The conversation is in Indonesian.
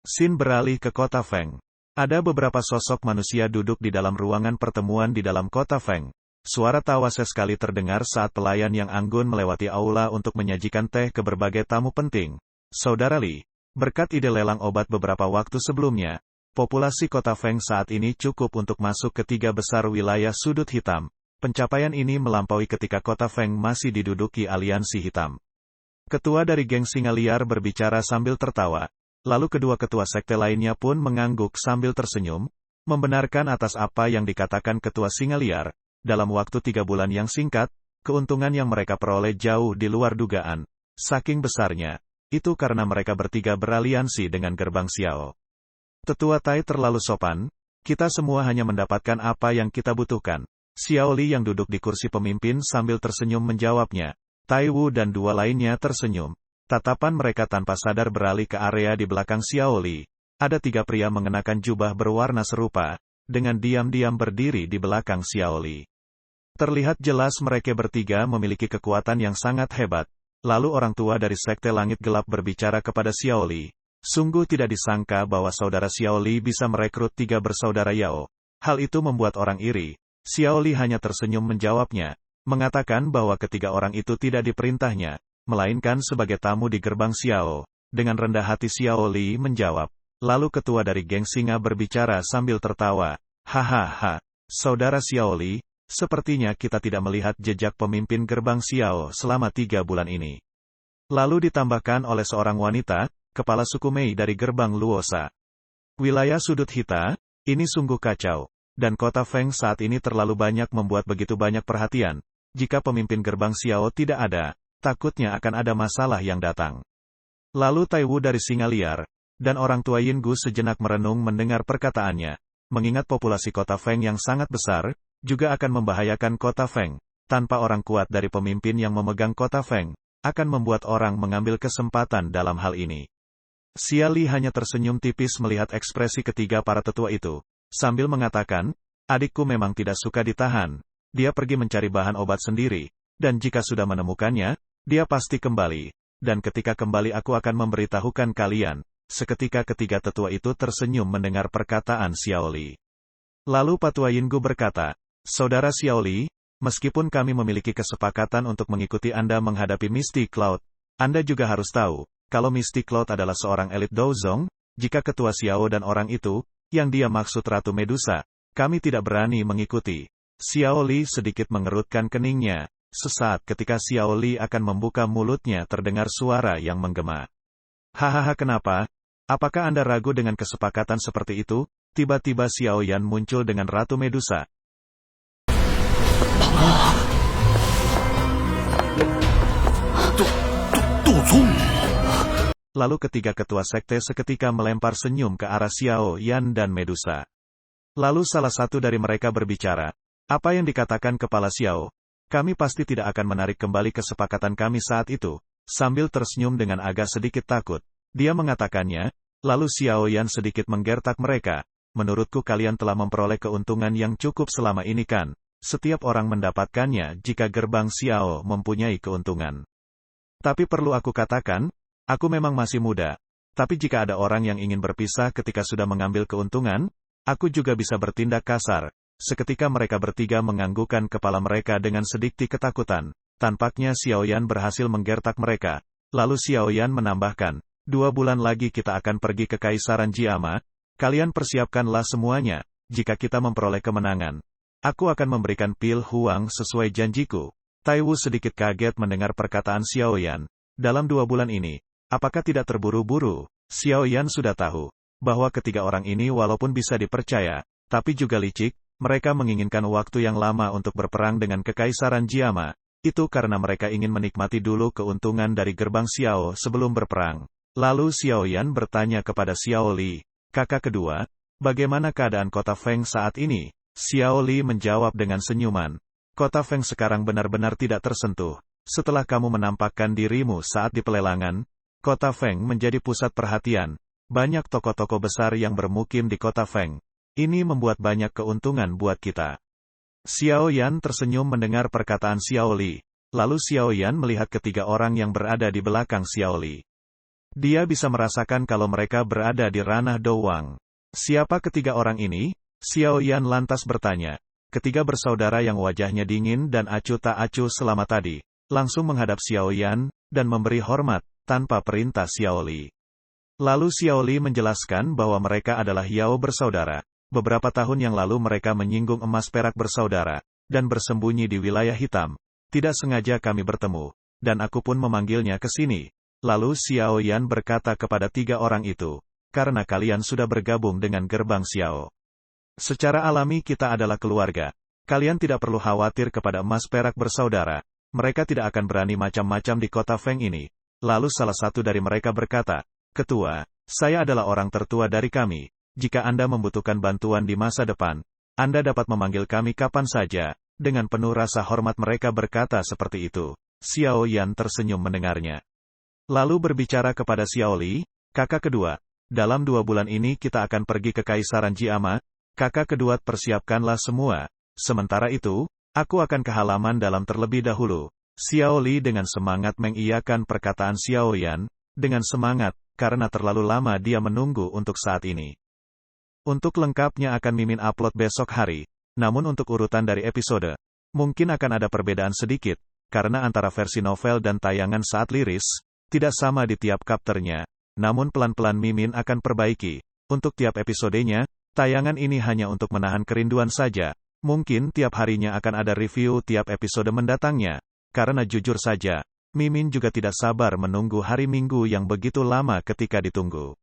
Sin beralih ke kota Feng. Ada beberapa sosok manusia duduk di dalam ruangan pertemuan di dalam kota Feng. Suara tawa sesekali terdengar saat pelayan yang anggun melewati aula untuk menyajikan teh ke berbagai tamu penting. Saudara Li, berkat ide lelang obat beberapa waktu sebelumnya, populasi kota Feng saat ini cukup untuk masuk ke 3 besar wilayah sudut hitam. Pencapaian ini melampaui ketika kota Feng masih diduduki aliansi hitam. Ketua dari geng singa liar berbicara sambil tertawa, lalu kedua ketua sekte lainnya pun mengangguk sambil tersenyum, membenarkan atas apa yang dikatakan ketua singa liar. Dalam waktu 3 bulan yang singkat, keuntungan yang mereka peroleh jauh di luar dugaan. Saking besarnya, itu karena mereka bertiga beraliansi dengan gerbang Xiao. Tetua Tai terlalu sopan, kita semua hanya mendapatkan apa yang kita butuhkan. Xiao Li yang duduk di kursi pemimpin sambil tersenyum menjawabnya. Tai Wu dan 2 lainnya tersenyum. Tatapan mereka tanpa sadar beralih ke area di belakang Xiao Li. Ada 3 pria mengenakan jubah berwarna serupa, dengan diam-diam berdiri di belakang Xiao Li. Terlihat jelas mereka bertiga memiliki kekuatan yang sangat hebat. Lalu orang tua dari Sekte Langit Gelap berbicara kepada Xiao Li. Sungguh tidak disangka bahwa saudara Xiao Li bisa merekrut 3 bersaudara Yao. Hal itu membuat orang iri. Xiao Li hanya tersenyum menjawabnya, mengatakan bahwa ketiga orang itu tidak diperintahnya, melainkan sebagai tamu di gerbang Xiao. Dengan rendah hati Xiao Li menjawab. Lalu ketua dari geng singa berbicara sambil tertawa. Hahaha, saudara Xiao Li, sepertinya kita tidak melihat jejak pemimpin gerbang Xiao selama 3 bulan ini. Lalu ditambahkan oleh seorang wanita, kepala suku Mei dari gerbang Luosa. Wilayah sudut hita, ini sungguh kacau. Dan kota Feng saat ini terlalu banyak membuat begitu banyak perhatian. Jika pemimpin gerbang Xiao tidak ada, takutnya akan ada masalah yang datang. Lalu Tai Wu dari singa liar, dan orang tua Yin Gu sejenak merenung mendengar perkataannya. Mengingat populasi kota Feng yang sangat besar, juga akan membahayakan kota Feng. Tanpa orang kuat dari pemimpin yang memegang kota Feng, akan membuat orang mengambil kesempatan dalam hal ini. Xia Li hanya tersenyum tipis melihat ekspresi ketiga para tetua itu. Sambil mengatakan, adikku memang tidak suka ditahan. Dia pergi mencari bahan obat sendiri, dan jika sudah menemukannya, dia pasti kembali. Dan ketika kembali aku akan memberitahukan kalian. Seketika ketiga tetua itu tersenyum mendengar perkataan Xiao Li. Lalu Patua Yin Gu berkata, Saudara Xiao Li, meskipun kami memiliki kesepakatan untuk mengikuti Anda menghadapi Mystic Cloud, Anda juga harus tahu, kalau Mystic Cloud adalah seorang elit Douzong, jika ketua Xiao dan orang itu, yang dia maksud Ratu Medusa, kami tidak berani mengikuti. Xiao Li sedikit mengerutkan keningnya. Sesaat ketika Xiao Li akan membuka mulutnya terdengar suara yang menggema. Hahaha kenapa? Apakah Anda ragu dengan kesepakatan seperti itu? Tiba-tiba Xiao Yan muncul dengan Ratu Medusa. Lalu ketiga ketua sekte seketika melempar senyum ke arah Xiao Yan dan Medusa. Lalu salah satu dari mereka berbicara. Apa yang dikatakan kepala Xiao? Kami pasti tidak akan menarik kembali kesepakatan kami saat itu. Sambil tersenyum dengan agak sedikit takut. Dia mengatakannya, lalu Xiao Yan sedikit menggertak mereka. Menurutku kalian telah memperoleh keuntungan yang cukup selama ini kan? Setiap orang mendapatkannya jika gerbang Xiao mempunyai keuntungan. Tapi perlu aku katakan, aku memang masih muda, tapi jika ada orang yang ingin berpisah ketika sudah mengambil keuntungan, aku juga bisa bertindak kasar. Seketika mereka bertiga menganggukkan kepala mereka dengan sedikit ketakutan. Tampaknya Xiao Yan berhasil menggertak mereka. Lalu Xiao Yan menambahkan, 2 bulan lagi kita akan pergi ke Kaisaran Jiama. Kalian persiapkanlah semuanya, jika kita memperoleh kemenangan. Aku akan memberikan pil Huang sesuai janjiku. Tai Wu sedikit kaget mendengar perkataan Xiao Yan. Dalam 2 bulan ini, apakah tidak terburu-buru? Xiao Yan sudah tahu bahwa ketiga orang ini walaupun bisa dipercaya, tapi juga licik, mereka menginginkan waktu yang lama untuk berperang dengan Kekaisaran Jiama. Itu karena mereka ingin menikmati dulu keuntungan dari gerbang Xiao sebelum berperang. Lalu Xiao Yan bertanya kepada Xiao Li, kakak kedua, bagaimana keadaan kota Feng saat ini? Xiao Li menjawab dengan senyuman. Kota Feng sekarang benar-benar tidak tersentuh. Setelah kamu menampakkan dirimu saat di pelelangan, kota Feng menjadi pusat perhatian. Banyak toko-toko besar yang bermukim di kota Feng. Ini membuat banyak keuntungan buat kita. Xiao Yan tersenyum mendengar perkataan Xiao Li. Lalu Xiao Yan melihat ketiga orang yang berada di belakang Xiao Li. Dia bisa merasakan kalau mereka berada di ranah Dowang. Siapa ketiga orang ini? Xiao Yan lantas bertanya. Ketiga bersaudara yang wajahnya dingin dan acuh tak acuh selama tadi, langsung menghadap Xiao Yan, dan memberi hormat, tanpa perintah Xiao Li. Lalu Xiao Li menjelaskan bahwa mereka adalah Yao bersaudara. Beberapa tahun yang lalu mereka menyinggung emas perak bersaudara, dan bersembunyi di wilayah hitam. Tidak sengaja kami bertemu, dan aku pun memanggilnya ke sini. Lalu Xiao Yan berkata kepada tiga orang itu, karena kalian sudah bergabung dengan gerbang Xiao. Secara alami kita adalah keluarga. Kalian tidak perlu khawatir kepada emas perak bersaudara. Mereka tidak akan berani macam-macam di kota Feng ini. Lalu salah satu dari mereka berkata, Ketua, saya adalah orang tertua dari kami. Jika Anda membutuhkan bantuan di masa depan, Anda dapat memanggil kami kapan saja. Dengan penuh rasa hormat mereka berkata seperti itu. Xiao Yan tersenyum mendengarnya. Lalu berbicara kepada Xiao Li, kakak kedua, dalam 2 bulan ini kita akan pergi ke Kaisaran Jiama. Kakak kedua, persiapkanlah semua. Sementara itu, aku akan ke halaman dalam terlebih dahulu. Xiao Li dengan semangat mengiyakan perkataan Xiao Yan, dengan semangat, karena terlalu lama dia menunggu untuk saat ini. Untuk lengkapnya akan Mimin upload besok hari. Namun untuk urutan dari episode, mungkin akan ada perbedaan sedikit, karena antara versi novel dan tayangan saat liris, tidak sama di tiap chapternya. Namun pelan-pelan Mimin akan perbaiki. Untuk tiap episodenya, tayangan ini hanya untuk menahan kerinduan saja. Mungkin tiap harinya akan ada review tiap episode mendatangnya. Karena jujur saja, Mimin juga tidak sabar menunggu hari Minggu yang begitu lama ketika ditunggu.